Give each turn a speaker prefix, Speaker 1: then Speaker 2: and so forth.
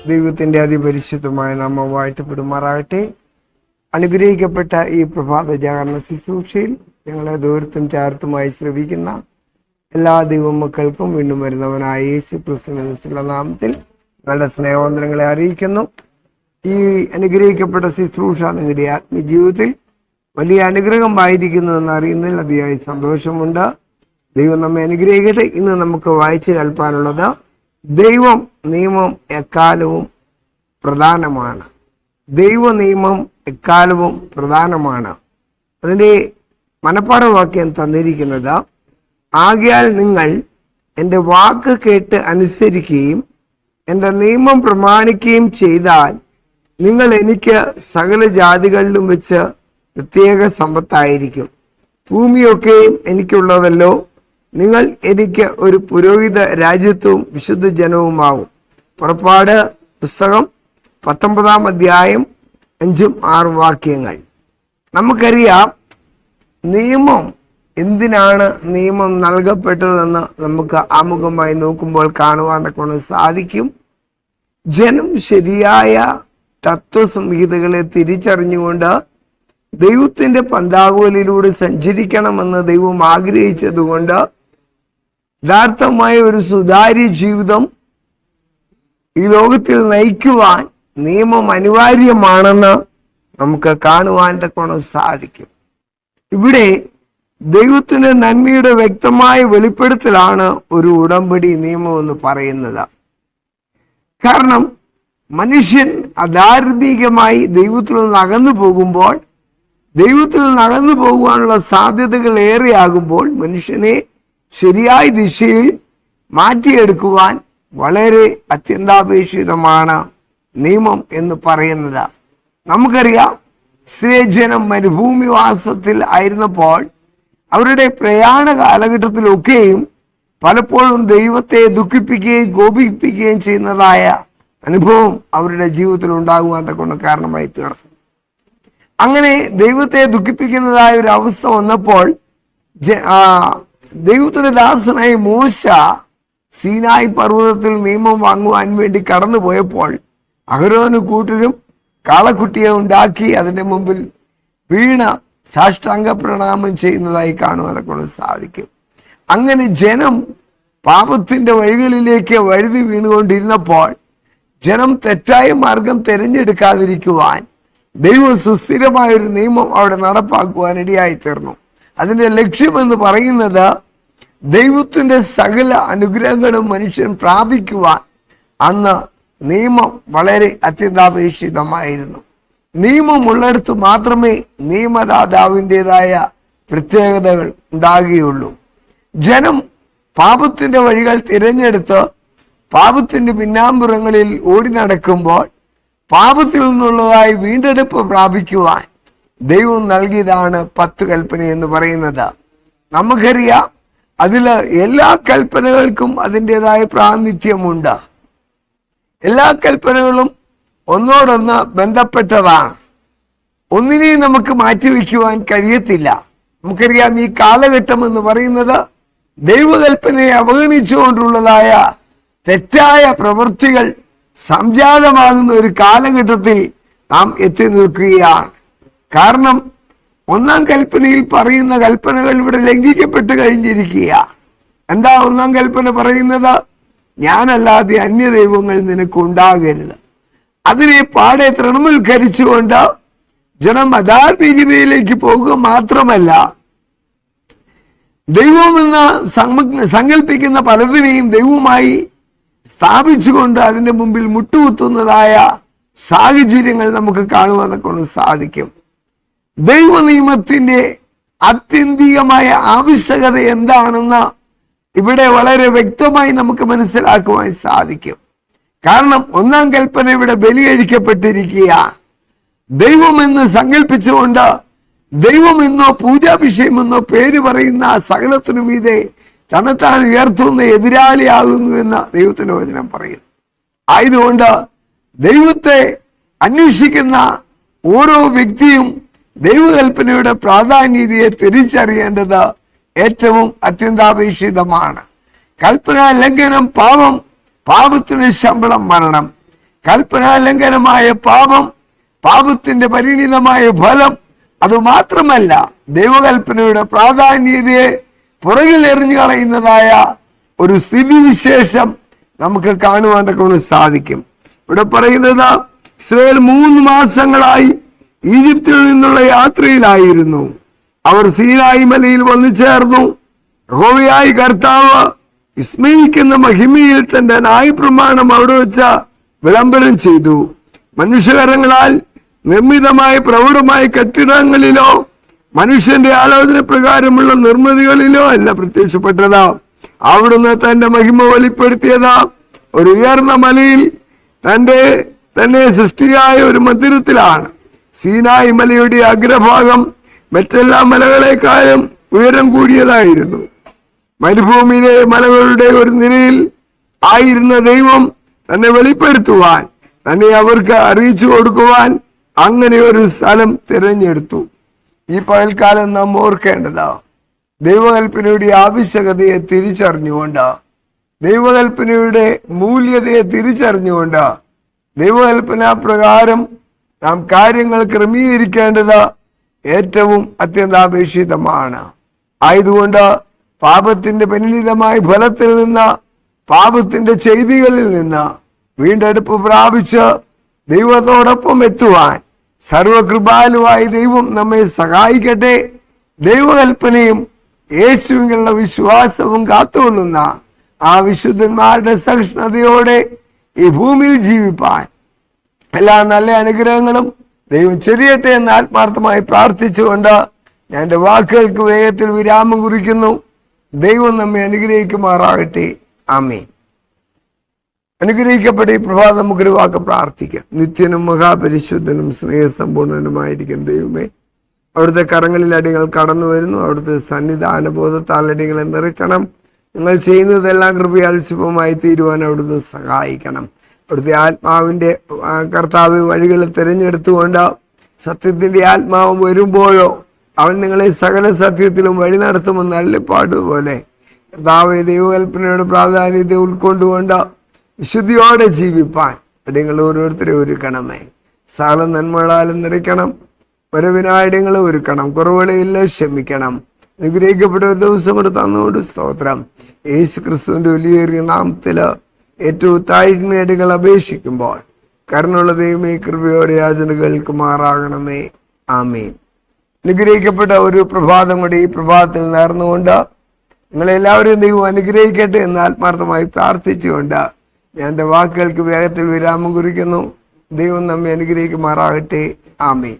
Speaker 1: ദൈവത്തിന്റെ അതിപരിശുദ്ധമായ നാമം വാഴ്ത്തപ്പെടുമാറാകട്ടെ. അനുഗ്രഹിക്കപ്പെട്ട ഈ പ്രഭാത ജാഗരണ ശുശ്രൂഷയിൽ ഞങ്ങളെ ദൂരത്തും ചേർത്തുമായി ശ്രവിക്കുന്ന എല്ലാ ദൈവമക്കൾക്കും വീണ്ടും വരുന്നവനായ യേശു ക്രിസ്തുവിനുള്ള നാമത്തിൽ ഞങ്ങളുടെ സ്നേഹവന്ദനങ്ങളെ അറിയിക്കുന്നു. ഈ അനുഗ്രഹിക്കപ്പെട്ട ശുശ്രൂഷ നിങ്ങളുടെ ആത്മീയജീവിതത്തിൽ വലിയ അനുഗ്രഹമായിരിക്കുന്നു എന്ന് അറിയുന്നതിൽ അതിയായ സന്തോഷമുണ്ട്. ദൈവം നമ്മെ അനുഗ്രഹിക്കട്ടെ. ഇന്ന് നമുക്ക് വായിച്ചു കേൾപ്പാനുള്ളത് ദൈവം നിയമം എക്കാലവും പ്രധാനമാണ്. ദൈവ നിയമം എക്കാലവും പ്രധാനമാണ്. അതിൻ്റെ മനപ്പാഠവാക്യം തന്നിരിക്കുന്നത്, ആകയാൽ നിങ്ങൾ എൻ്റെ വാക്ക് കേട്ട് അനുസരിക്കുകയും എൻ്റെ നിയമം പ്രമാണിക്കുകയും ചെയ്താൽ നിങ്ങൾ എനിക്ക് സകല ജാതികളിലും വെച്ച് പ്രത്യേക സമ്പത്തായിരിക്കും. ഭൂമിയൊക്കെയും എനിക്കുള്ളതല്ലോ. നിങ്ങൾ എനിക്ക് ഒരു പുരോഹിത രാജ്യത്വവും വിശുദ്ധ ജനവുമാവും. പുറപ്പാട് പുസ്തകം 19-ാം അധ്യായം 5-6 വാക്യങ്ങൾ. നമുക്കറിയാം നിയമം എന്തിനാണ് നിയമം നൽകപ്പെട്ടതെന്ന് നമുക്ക് ആമുഖമായി നോക്കുമ്പോൾ കാണുവാൻ കൊണ്ട് സാധിക്കും. ജനം ശരിയായ തത്വസംഹിതകളെ തിരിച്ചറിഞ്ഞുകൊണ്ട് ദൈവത്തിന്റെ പന്താവലിലൂടെ സഞ്ചരിക്കണമെന്ന് ദൈവം ആഗ്രഹിച്ചതുകൊണ്ട് യഥാർത്ഥമായ ഒരു സുതാര്യ ജീവിതം ഈ ലോകത്തിൽ നയിക്കുവാൻ നിയമം അനിവാര്യമാണെന്ന് നമുക്ക് കാണുവാൻ തക്കോണം സാധിക്കും. ഇവിടെ ദൈവത്തിന്റെ നന്മയുടെ വ്യക്തമായ വെളിപ്പെടുത്തലാണ് ഒരു ഉടമ്പടി നിയമം എന്ന് പറയുന്നത്. കാരണം മനുഷ്യൻ അധാർമികമായി ദൈവത്തിൽ നിന്ന് അകന്നു പോകുമ്പോൾ, ദൈവത്തിൽ നിന്ന് അകന്നു പോകുവാനുള്ള സാധ്യതകൾ ഏറെയാകുമ്പോൾ മനുഷ്യനെ ശരിയായ ദിശയിൽ മാറ്റിയെടുക്കുവാൻ വളരെ അത്യന്താപേക്ഷിതമാണ് നിയമം എന്ന് പറയുന്നത്. നമുക്കറിയാം, ഇസ്രായേൽ മരുഭൂമിവാസത്തിൽ ആയിരുന്നപ്പോൾ അവരുടെ പ്രയാണ കാലഘട്ടത്തിലൊക്കെയും പലപ്പോഴും ദൈവത്തെ ദുഃഖിപ്പിക്കുകയും കോപിപ്പിക്കുകയും ചെയ്യുന്നതായ അനുഭവം അവരുടെ ജീവിതത്തിൽ ഉണ്ടാകുവാൻ കൊണ്ട് കാരണമായി തീർന്നു. അങ്ങനെ ദൈവത്തെ ദുഃഖിപ്പിക്കുന്നതായ ഒരു അവസ്ഥ വന്നപ്പോൾ ദൈവത്തിന്റെ ദാസനായ മോശ സീനായി പർവ്വതത്തിൽ നിയമം വാങ്ങുവാൻ വേണ്ടി കടന്നു പോയപ്പോൾ അഹരോന് കൂട്ടരും കാളക്കുട്ടിയെ ഉണ്ടാക്കി അതിന്റെ മുമ്പിൽ വീണ സാഷ്ടാംഗ പ്രണാമം ചെയ്യുന്നതായി കാണുവാൻ കൊണ്ട് സാധിക്കും. അങ്ങനെ ജനം പാപത്തിന്റെ വഴികളിലേക്ക് വഴുതി വീണുകൊണ്ടിരുന്നപ്പോൾ ജനം തെറ്റായ മാർഗം തിരഞ്ഞെടുക്കാതിരിക്കുവാൻ ദൈവം സുസ്ഥിരമായൊരു നിയമം അവിടെ നടപ്പാക്കുവാൻ ഇടയായി തീർന്നു. അതിന്റെ ലക്ഷ്യമെന്ന് പറയുന്നത് ദൈവത്തിന്റെ സകല അനുഗ്രഹങ്ങളും മനുഷ്യൻ പ്രാപിക്കുവാൻ അന്ന് നിയമം വളരെ അത്യന്താപേക്ഷിതമായിരുന്നു. നിയമമുള്ളിടത്ത് മാത്രമേ നിയമദാതാവിൻ്റെതായ പ്രത്യേകതകൾ ഉണ്ടാകുകയുള്ളൂ. ജനം പാപത്തിന്റെ വഴികൾ തിരഞ്ഞെടുത്ത് പാപത്തിന്റെ പിന്നാമ്പുറങ്ങളിൽ ഓടി നടക്കുമ്പോൾ പാപത്തിൽ നിന്നുള്ളതായി വീണ്ടെടുപ്പ് പ്രാപിക്കുവാൻ ദൈവം നൽകിയതാണ് 10 കൽപ്പന എന്ന് പറയുന്നത്. നമുക്കറിയാം, അതില് എല്ലാ കൽപ്പനകൾക്കും അതിൻ്റെതായ പ്രാതിനിധ്യമുണ്ട്. എല്ലാ കൽപ്പനകളും ഒന്നോടൊന്ന് ബന്ധപ്പെട്ടതാണ്. ഒന്നിനെയും നമുക്ക് മാറ്റിവെക്കുവാൻ കഴിയത്തില്ല. നമുക്കറിയാം, ഈ കാലഘട്ടം എന്ന് പറയുന്നത് ദൈവകൽപ്പനയെ അവഗണിച്ചുകൊണ്ടുള്ളതായ തെറ്റായ പ്രവൃത്തികൾ സംജാതമാകുന്ന ഒരു കാലഘട്ടത്തിൽ നാം എത്തി നിൽക്കുകയാണ്. കാരണം 1-ാം കൽപ്പനയിൽ പറയുന്ന കൽപ്പനകൾ ഇവിടെ ലംഘിക്കപ്പെട്ട് കഴിഞ്ഞിരിക്കുകയാണ്. എന്താ 1-ാം കൽപ്പന പറയുന്നത്? ഞാനല്ലാതെ അന്യദൈവങ്ങൾ നിനക്ക് ഉണ്ടാകരുത്. അതിനെ പാടെ തൃണവൽക്കരിച്ചുകൊണ്ട് ജനം അധാർമികതയിലേക്ക് പോകുക മാത്രമല്ല, ദൈവമെന്ന് സങ്കല്പിക്കുന്ന പലതിനെയും ദൈവമായി സ്ഥാപിച്ചുകൊണ്ട് അതിന്റെ മുമ്പിൽ മുട്ടുകുത്തുന്നതായ സാഹചര്യങ്ങൾ നമുക്ക് കാണുവാൻ കൊണ്ട് സാധിക്കും. ദൈവ നിയമത്തിന്റെ ആത്യന്തികമായ ആവശ്യകത എന്താണെന്ന് ഇവിടെ വളരെ വ്യക്തമായി നമുക്ക് മനസ്സിലാക്കുവാൻ സാധിക്കും. കാരണം 1-ാം കൽപ്പന ഇവിടെ ബലികഴിക്കപ്പെട്ടിരിക്കുകയാണ്. ദൈവമെന്ന് സങ്കല്പിച്ചുകൊണ്ട് ദൈവമെന്നോ പൂജാവിഷയമെന്നോ പേര് പറയുന്ന സകലത്തിനും ഇതേ തന്നെത്താൻ ഉയർത്തുന്ന എതിരാളിയാകുന്നു എന്ന് ദൈവത്തിന്റെ വചനം പറയുന്നു. ആയതുകൊണ്ട് ദൈവത്തെ അന്വേഷിക്കുന്ന ഓരോ വ്യക്തിയും ദൈവകൽപ്പനയുടെ പ്രാധാന്യതയെ തിരിച്ചറിയേണ്ടത് ഏറ്റവും അത്യന്താപേക്ഷിതമാണ്. കൽപ്പന ലംഘനം പാപം, പാപത്തിന് ശമ്പളം മരണം. കൽപ്പനാലംഘനമായ പാപം, പാപത്തിന്റെ പരിണിതമായ ഫലം, അതുമാത്രമല്ല ദൈവകൽപ്പനയുടെ പ്രാധാന്യതയെ പുറകിൽ എറിഞ്ഞു കളയുന്നതായ ഒരു സ്ഥിതിവിശേഷം നമുക്ക് കാണുവാൻ കൊണ്ട് സാധിക്കും. ഇവിടെ പറയുന്നത് ഇസ്രായേൽ 3 മാസങ്ങളായി ഈജിപ്തിൽ നിന്നുള്ള യാത്രയിലായിരുന്നു. അവർ സീനായി മലയിൽ വന്നു ചേർന്നു. യഹോവയായ കർത്താവ് വിസ്മയിക്കുന്ന മഹിമയിൽ തന്റെ ന്യായപ്രമാണം അവിടെ വെച്ച വിളംബരം ചെയ്തു. മനുഷ്യകരങ്ങളാൽ നിർമ്മിതമായ പ്രൗഢമായ കെട്ടിടങ്ങളിലോ മനുഷ്യന്റെ ആലോചന പ്രകാരമുള്ള നിർമ്മിതികളിലോ അല്ല പ്രത്യക്ഷപ്പെട്ടത്. അവിടുന്ന് തന്റെ മഹിമ വെളിപ്പെടുത്തിയത് ഒരു ഉയർന്ന മലയിൽ തന്നെ സൃഷ്ടിയായ ഒരു മന്ദിരത്തിലാണ്. സീനായി മലയുടെ അഗ്രഭാഗം മറ്റെല്ലാ മലകളെക്കാളും ഉയരം കൂടിയതായിരുന്നു. മരുഭൂമിയിലെ മലകളുടെ ഒരു നിരയിൽ ആയിരുന്ന ദൈവം തന്നെ വെളിപ്പെടുത്തുവാൻ, തന്നെ അവർക്ക് അറിയിച്ചു കൊടുക്കുവാൻ അങ്ങനെ ഒരു സ്ഥലം തിരഞ്ഞെടുത്തു. ഈ പകൽക്കാലം നാം ഓർക്കേണ്ടതാ ദൈവകൽപ്പനയുടെ ആവശ്യകതയെ തിരിച്ചറിഞ്ഞുകൊണ്ട്, ദൈവകൽപ്പനയുടെ മൂല്യതയെ തിരിച്ചറിഞ്ഞുകൊണ്ട് ദൈവകൽപ്പന പ്രകാരം നാം കാര്യങ്ങൾ ക്രമീകരിക്കേണ്ടത് ഏറ്റവും അത്യന്താപേക്ഷിതമാണ്. ആയതുകൊണ്ട് പാപത്തിന്റെ പരിണിതമായ ഫലത്തിൽ നിന്ന്, പാപത്തിന്റെ ചെയ്തികളിൽ നിന്ന് വീണ്ടെടുപ്പ് പ്രാപിച്ച് ദൈവത്തോടൊപ്പം എത്തുവാൻ സർവകൃപാലുവായ ദൈവം നമ്മെ സഹായിക്കട്ടെ. ദൈവകൽപ്പനയും യേശുവിനുള്ള വിശ്വാസവും കാത്തുകൊള്ളുന്ന ആ വിശുദ്ധന്മാരുടെ സഹിഷ്ണുതയോടെ ഈ ഭൂമിയിൽ ജീവിപ്പാൻ എല്ലാ നല്ല അനുഗ്രഹങ്ങളും ദൈവം ചൊരിയട്ടെ എന്ന് ആത്മാർത്ഥമായി പ്രാർത്ഥിച്ചുകൊണ്ട് ഞാൻ എൻ്റെ വാക്കുകൾക്ക് വേഗത്തിൽ വിരാമം കുറിക്കുന്നു. ദൈവം നമ്മെ അനുഗ്രഹിക്കുമാറാകട്ടെ. ആമേൻ. അനുഗ്രഹിക്കപ്പെട്ട ഈ പ്രഭാതം നമുക്കൊരു വാക്ക് പ്രാർത്ഥിക്കാം. നിത്യനും മഹാപരിശുദ്ധനും സ്നേഹസമ്പൂർണനുമായിരിക്കും ദൈവമേ, അവിടുത്തെ കരങ്ങളിൽ അടികൾ കടന്നു വരുന്നു. അവിടുത്തെ സന്നിധാനബോധത്താൽ അടികളെ നിറയ്ക്കണം. നിങ്ങൾ ചെയ്യുന്നതെല്ലാം കൃപയാൽ ശുഭമായി തീരുവാൻ അവിടുന്ന് സഹായിക്കണം. അവിടുത്തെ ആത്മാവിന്റെ കർത്താവ് വഴികൾ തിരഞ്ഞെടുത്തുകൊണ്ട് സത്യത്തിന്റെ ആത്മാവ് വരുമ്പോഴോ അവൻ നിങ്ങളെ സകല സത്യത്തിലും വഴി നടത്തുമെന്ന് അരുളിപ്പാടുപോലെ കർത്താവ് ദൈവകൽപ്പനയുടെ പ്രാധാന്യത്തെ ഉൾക്കൊണ്ടുകൊണ്ട് വിശുദ്ധിയോടെ ജീവിപ്പാൻ അടിയങ്ങൾ ഓരോരുത്തരെ ഒരുക്കണമേ. സകല നന്മകളാലും നിറയ്ക്കണം. വരവിനായിടങ്ങളെ ഒരുക്കണം. കുറവുകളില്ല, ക്ഷമിക്കണം. അനുഗ്രഹിക്കപ്പെട്ട ഒരു ദിവസം കൂടെ തന്നുകൊണ്ട് സ്തോത്രം. യേശു ക്രിസ്തുവിന്റെ വലിയേറിയ നാമത്തില് ഏറ്റവും താഴ്മയടികൾ അപേക്ഷിക്കുമ്പോൾ കരുണയുള്ള ദൈവമേ, കൃപയോടെ യാചന കേൾക്കുമാറാകണമേ. ആമേൻ. അനുഗ്രഹിക്കപ്പെട്ട ഒരു പ്രഭാതം കൂടി ഈ പ്രഭാതത്തിൽ നേർന്നുകൊണ്ട് നിങ്ങളെല്ലാവരെയും ദൈവം അനുഗ്രഹിക്കട്ടെ എന്ന് ആത്മാർത്ഥമായി പ്രാർത്ഥിച്ചുകൊണ്ട് ഞാൻ എൻ്റെ വാക്കുകൾക്ക് വേഗത്തിൽ വിരാമം കുറിക്കുന്നു. ദൈവം നമ്മെ അനുഗ്രഹിക്കുമാറാകട്ടെ. ആമേൻ.